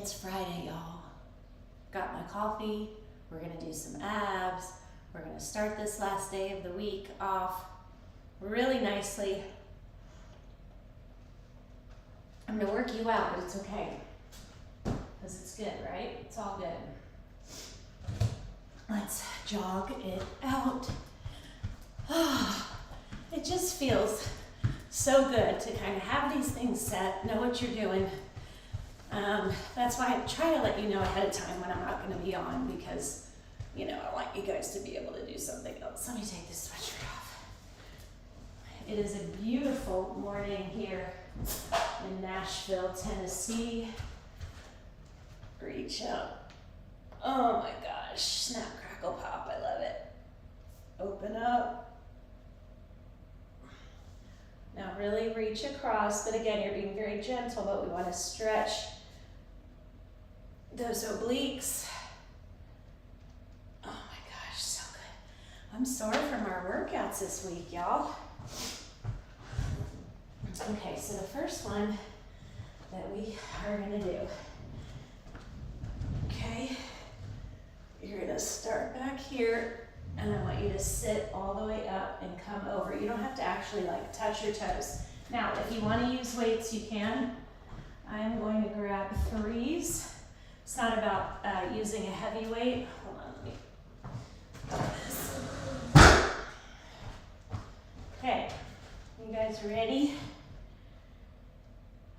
It's Friday, y'all. Got my coffee. We're gonna do some abs. We're gonna start this last day of the week off really nicely. I'm gonna work you out, but it's okay. Because it's good, right? It's all good. Let's jog it out. It just feels so good to kind of have these things set, know what you're doing. That's why I try to let you know ahead of time when I'm not going to be on, because, you know, I want you guys to be able to do something else. Let me take this sweatshirt off. It is a beautiful morning here in Nashville, Tennessee. Reach up. Oh my gosh, snap, crackle, pop, I love it. Open up. Now really reach across, but again, you're being very gentle, but we want to stretch those obliques. Oh my gosh, so good. I'm sore from our workouts this week, y'all. Okay, so the first one that we are gonna do, okay, you're gonna start back here, and I want you to sit all the way up and come over. You don't have to actually like touch your toes. Now, if you want to use weights, you can. I'm going to grab threes. It's not about using a heavy weight. Hold on, let me do this. Okay, you guys ready?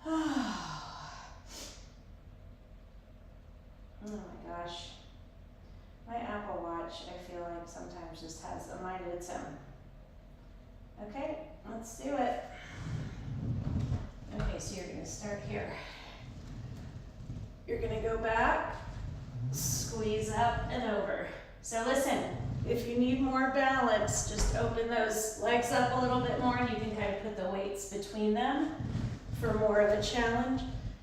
Oh my gosh. My Apple Watch, I feel like sometimes just has a mind of its own. Okay, let's do it. Okay, so you're gonna start here. You're gonna go back, squeeze up and over. So listen, if you need more balance, just open those legs up a little bit more and you can kind of put the weights between them for more of a challenge.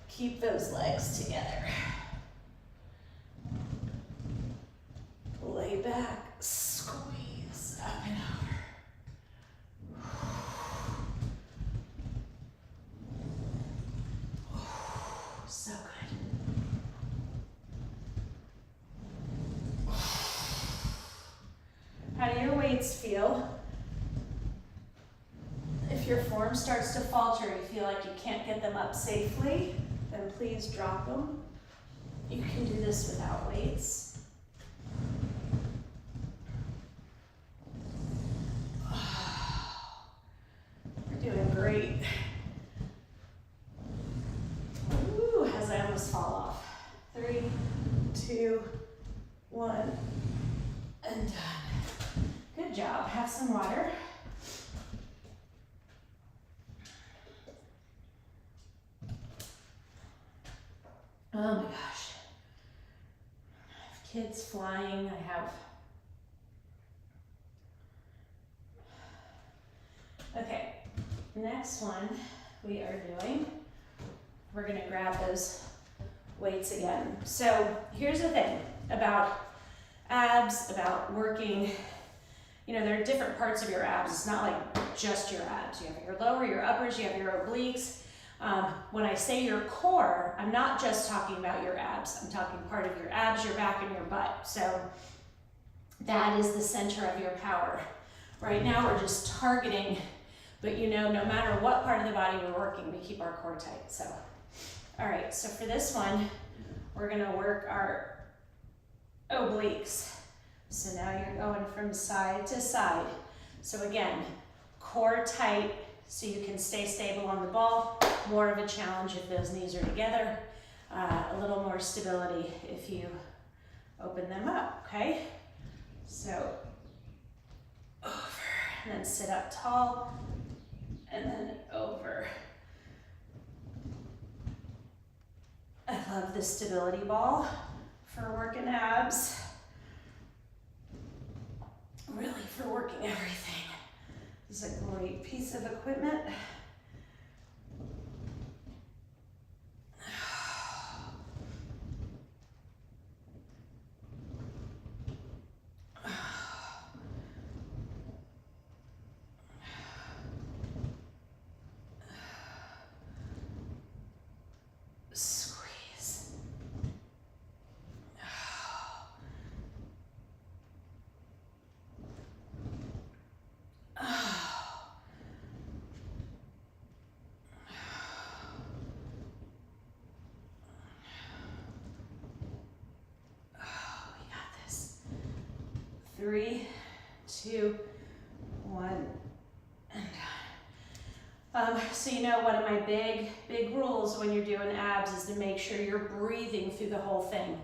Keep those legs together. Lay back, squeeze up and over. So good. How do your weights feel? If your form starts to falter, you feel like you can't get them up safely, then please drop them. You can do this without weights. Doing great. Ooh, as I almost fall off. 3, 2, 1, and done. Good job. Have some water. Oh my gosh. I have kids flying. I have. Okay. Next one we are doing, we're gonna grab those weights again. So here's the thing about abs, about working, you know, there are different parts of your abs. It's not like just your abs. You have your lower, your uppers, you have your obliques. When I say your core, I'm not just talking about your abs. I'm talking part of your abs, your back, and your butt. So that is the center of your power. Right now we're just targeting. But you know, no matter what part of the body we're working, we keep our core tight. So, all right, so for this one, we're gonna work our obliques. So now you're going from side to side. So again, core tight so you can stay stable on the ball. More of a challenge if those knees are together. A little more stability if you open them up, okay? So, over, and then sit up tall. And then over. I love the stability ball for working abs. Really for working everything. This is a great piece of equipment. Squeeze. 2, 1, and done. So you know, one of my big rules when you're doing abs is to make sure you're breathing through the whole thing.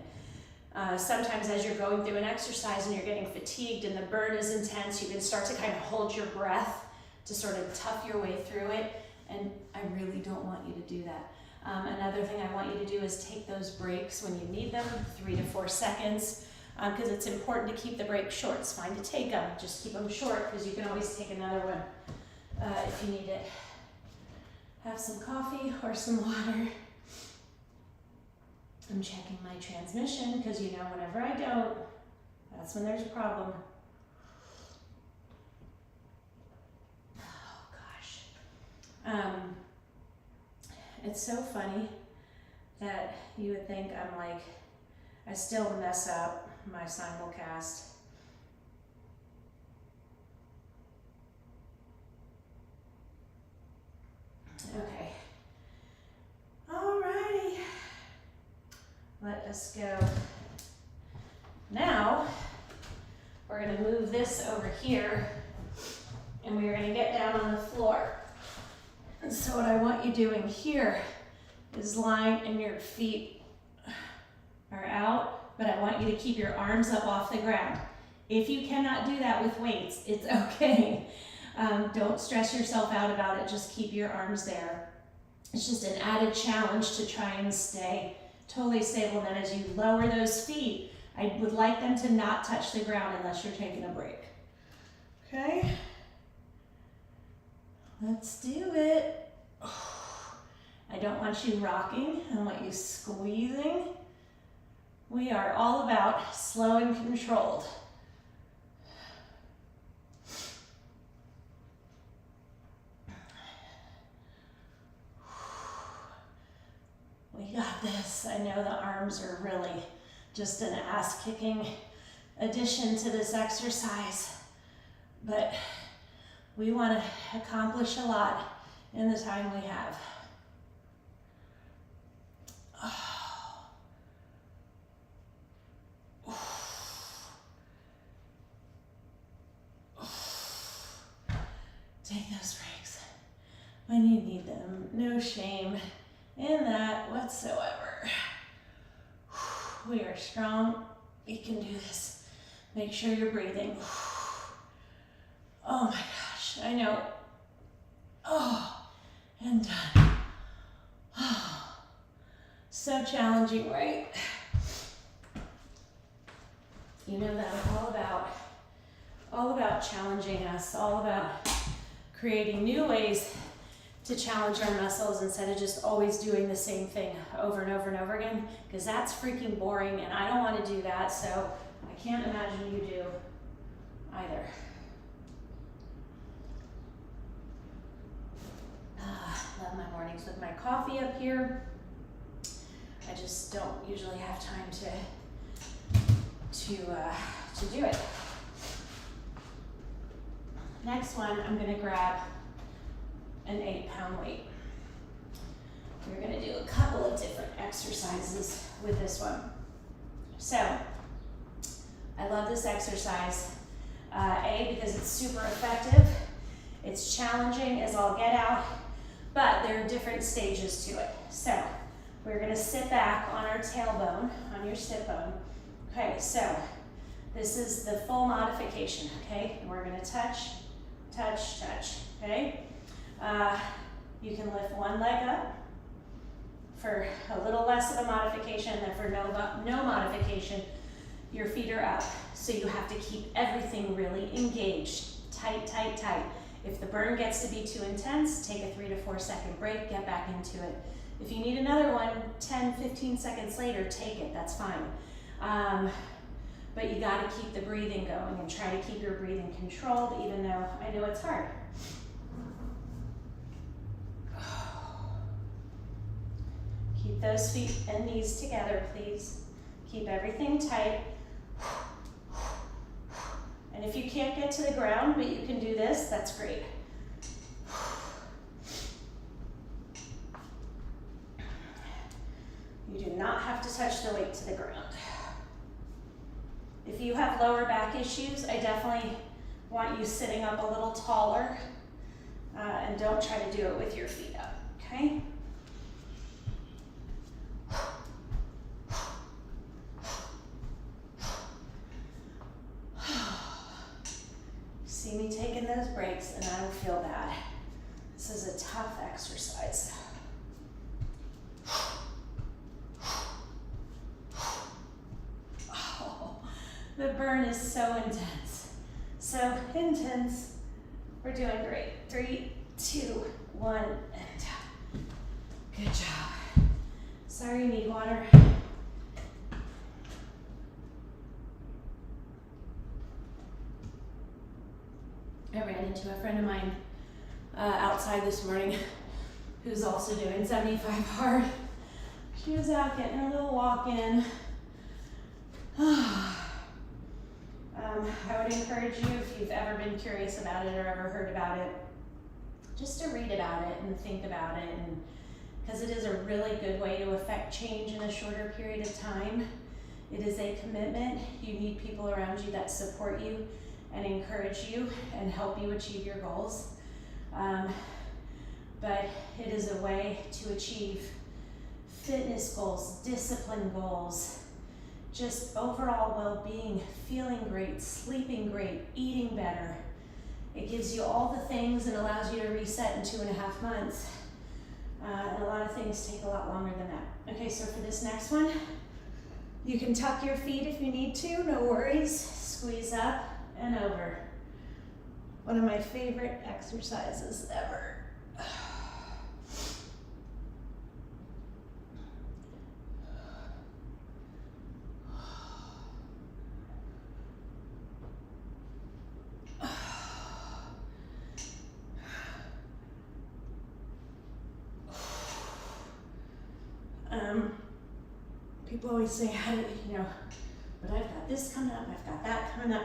Sometimes as you're going through an exercise and you're getting fatigued and the burn is intense, you can start to kind of hold your breath to sort of tough your way through it, and I really don't want you to do that. Another thing I want you to do is take those breaks when you need them, 3 to 4 seconds, because it's important to keep the breaks short. It's fine to take them, just keep them short because you can always take another one if you need it. Have some coffee or some water. I'm checking my transmission because you know whenever I don't, that's when there's a problem. Oh gosh. It's so funny that you would think I'm like, I still mess up my simulcast. Okay. Alrighty. Let us go. Now, we're going to move this over here, and we're going to get down on the floor. And so what I want you doing here is lying, and your feet are out, but I want you to keep your arms up off the ground. If you cannot do that with weights, it's okay. Don't stress yourself out about it. Just keep your arms there. It's just an added challenge to try and stay totally stable. And then as you lower those feet, I would like them to not touch the ground unless you're taking a break. Okay? Let's do it. I don't want you rocking. I want you squeezing. We are all about slow and controlled. We got this. I know the arms are really just an ass-kicking addition to this exercise, but we want to accomplish a lot in the time we have. Take those breaks when you need them. No shame in that whatsoever. We are strong. We can do this. Make sure you're breathing. Oh my gosh, I know. Oh, and done. Oh, so challenging, right? You know that I'm all about challenging us, all about creating new ways to challenge our muscles instead of just always doing the same thing over and over and over again, because that's freaking boring and I don't want to do that, so I can't imagine you do either. Love my mornings with my coffee up here. I just don't usually have time to do it. Next one, I'm going to grab an 8-pound weight. We're going to do a couple of different exercises with this one. So, I love this exercise. A, because it's super effective. It's challenging as all get out, but there are different stages to it. So, we're going to sit back on our tailbone, on your sit bone. Okay, so this is the full modification, okay? And we're going to touch, touch, touch, okay? You can lift one leg up for a little less of a modification, and for no modification, your feet are up. So you have to keep everything really engaged, tight, tight, tight. If the burn gets to be too intense, take a 3 to 4 second break, get back into it. If you need another one, 10, 15 seconds later, take it, that's fine. But you gotta keep the breathing going and try to keep your breathing controlled, even though I know it's hard. Keep those feet and knees together, please. Keep everything tight. And if you can't get to the ground, but you can do this, that's great. You do not have to touch the weight to the ground. If you have lower back issues, I definitely want you sitting up a little taller, and don't try to do it with your feet up, okay? See me taking those breaks and I don't feel bad. This is a tough exercise. Oh, the burn is so intense. So intense. We're doing great. 3, 2, 1, and good job. Sorry you need water. I ran into a friend of mine outside this morning who's also doing 75 hard. She was out getting her little walk in. I would encourage you, if you've ever been curious about it or ever heard about it, just to read about it and think about it, and because it is a really good way to affect change in a shorter period of time. It is a commitment. You need people around you that support you and encourage you and help you achieve your goals. But it is a way to achieve fitness goals, discipline goals, just overall well-being, feeling great, sleeping great, eating better. It gives you all the things and allows you to reset in 2.5 months. And a lot of things take a lot longer than that. Okay, so for this next one, you can tuck your feet if you need to, no worries. Squeeze up and over. One of my favorite exercises ever. People always say, but I've got this coming up, I've got that coming up.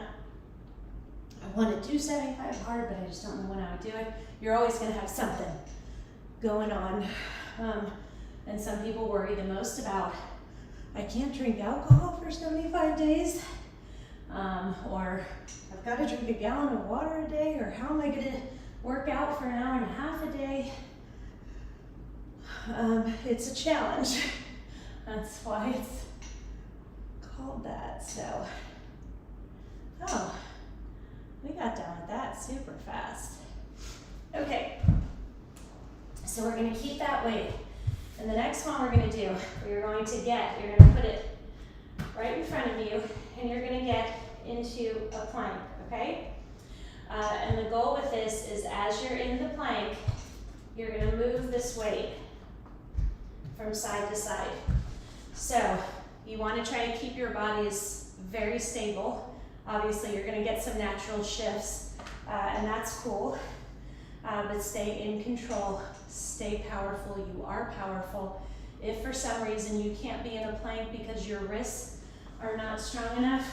I want to do 75 hard, but I just don't know when I would do it. You're always going to have something going on. And some people worry the most about, I can't drink alcohol for 75 days, or I've got to drink a gallon of water a day, or how am I going to work out for 1.5 hours a day? It's a challenge. That's why it's called that. So, we got done with that super fast. Okay, so we're going to keep that weight. And the next one we're going to do, you're going to put it right in front of you, and you're going to get into a plank, okay? And the goal with this is, as you're in the plank, you're going to move this weight from side to side. So you want to try to keep your bodies very stable. Obviously, you're going to get some natural shifts, and that's cool. But stay in control, stay powerful. You are powerful. If for some reason you can't be in a plank because your wrists are not strong enough,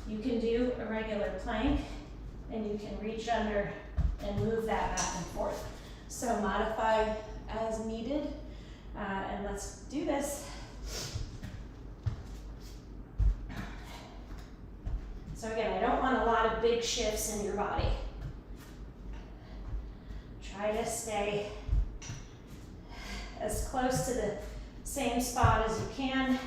you can do a regular plank, and you can reach under and move that back and forth. So modify as needed, and let's do this. So again, I don't want a lot of big shifts in your body. Try to stay as close to the same spot as you can.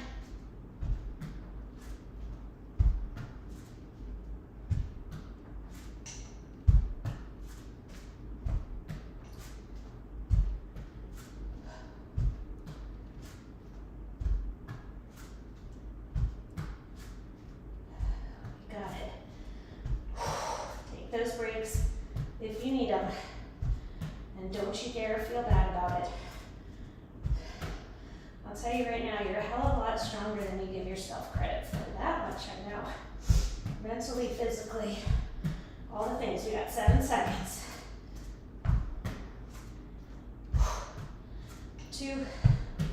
Those breaks if you need them, and don't you dare feel bad about it. I'll tell you right now, you're a hell of a lot stronger than you give yourself credit for. That much I know. Mentally, physically, all the things. We got 7 seconds. 2,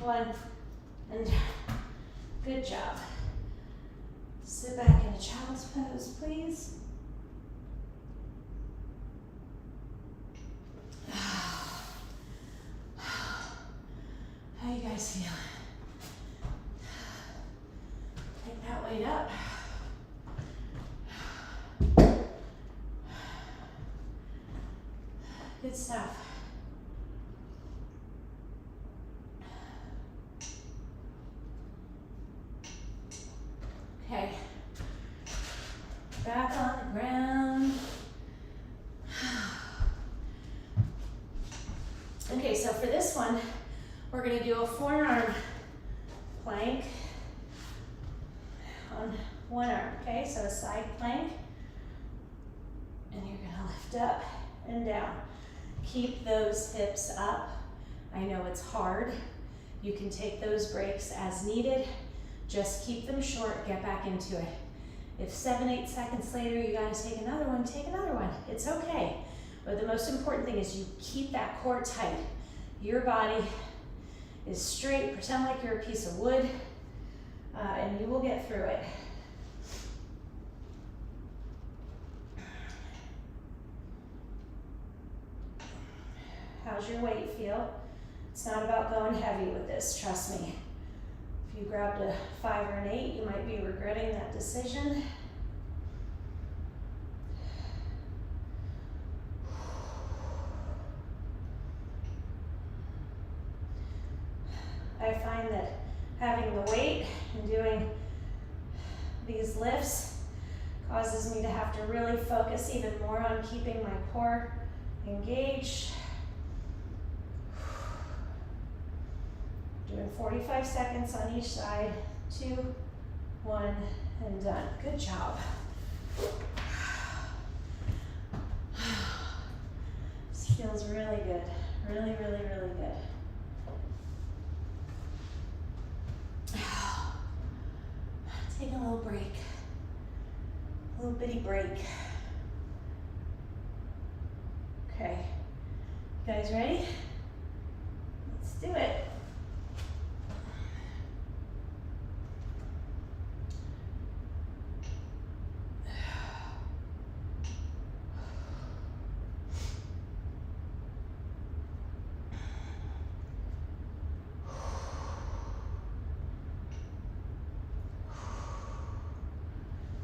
1, and good job. Sit back in a child's pose, please. How you guys feeling? Take that weight up. Good stuff. Okay. Back on the ground. Okay, so for this one, we're going to do a forearm plank on one arm, okay? So a side plank, and you're going to lift up and down. Keep those hips up. I know it's hard. You can take those breaks as needed. Just keep them short, get back into it. If 7-8 seconds later you gotta take another one, take another one. It's okay. But the most important thing is you keep that core tight. Your body is straight. Pretend like you're a piece of wood, and you will get through it. How's your weight feel? It's not about going heavy with this, trust me. If you grabbed a 5 or an 8, you might be regretting that decision. I find that having the weight and doing these lifts causes me to have to really focus even more on keeping my core engaged. Doing 45 seconds on each side. 2, 1, and done. Good job. This feels really good. Really, really, really good. Take a little break. A little bitty break. Okay. You guys ready? Let's do it.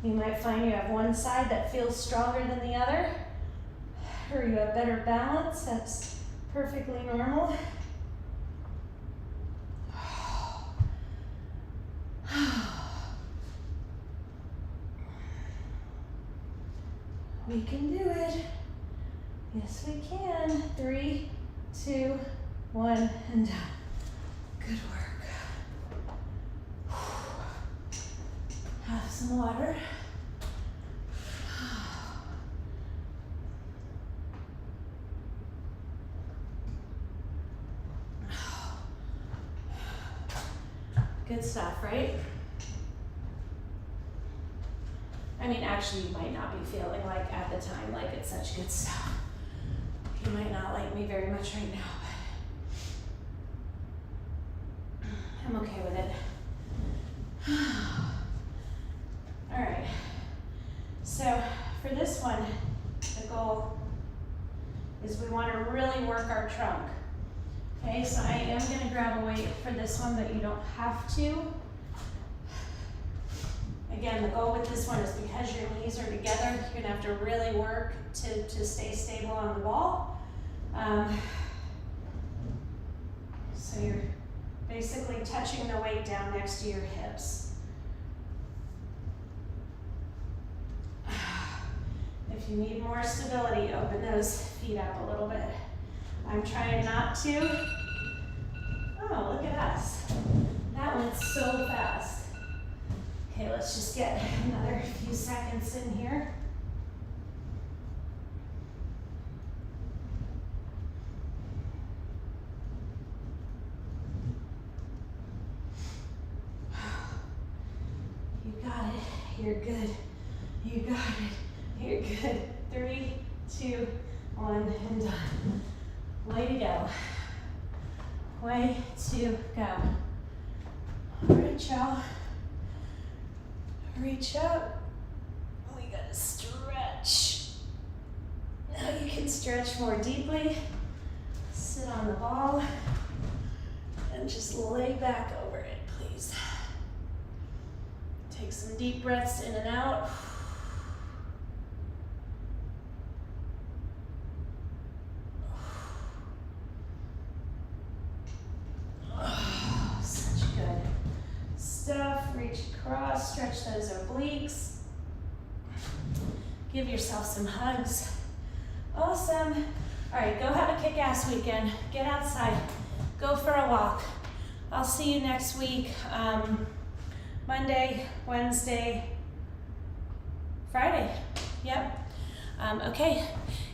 You might find you have one side that feels stronger than the other, or you have better balance. That's perfectly normal. We can do it. Yes, we can. 3, 2, 1, and down. Good work. Have some water. Good stuff, right? I mean, actually, you might not be feeling like at the time like it's such good stuff. You might not like me very much right now, but I'm okay with it. All right, so for this one, the goal is we want to really work our trunk. Okay, so I am going to grab a weight for this one, but you don't have to. Again, the goal with this one is because your knees are together, you're going to have to really work to stay stable on the ball. So you're basically touching the weight down next to your hips. If you need more stability, open those feet up a little bit. I'm trying not to. Oh, look at us. That went so fast. Okay, let's just get another few seconds in here. You got it. You're good. You got it. You're good. 3, 2, 1, and done. Way to go. Way to go. All right, y'all. Reach up. We gotta stretch. Now you can stretch more deeply. Sit on the ball and just lay back over it, please. Take some deep breaths in and out. stretch those obliques. Give yourself some hugs. Awesome. All right, go have a kick-ass weekend. Get outside, go for a walk. I'll see you next week, Monday, Wednesday, Friday. Yep. Okay,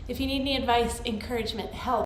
if you need any advice, encouragement, help,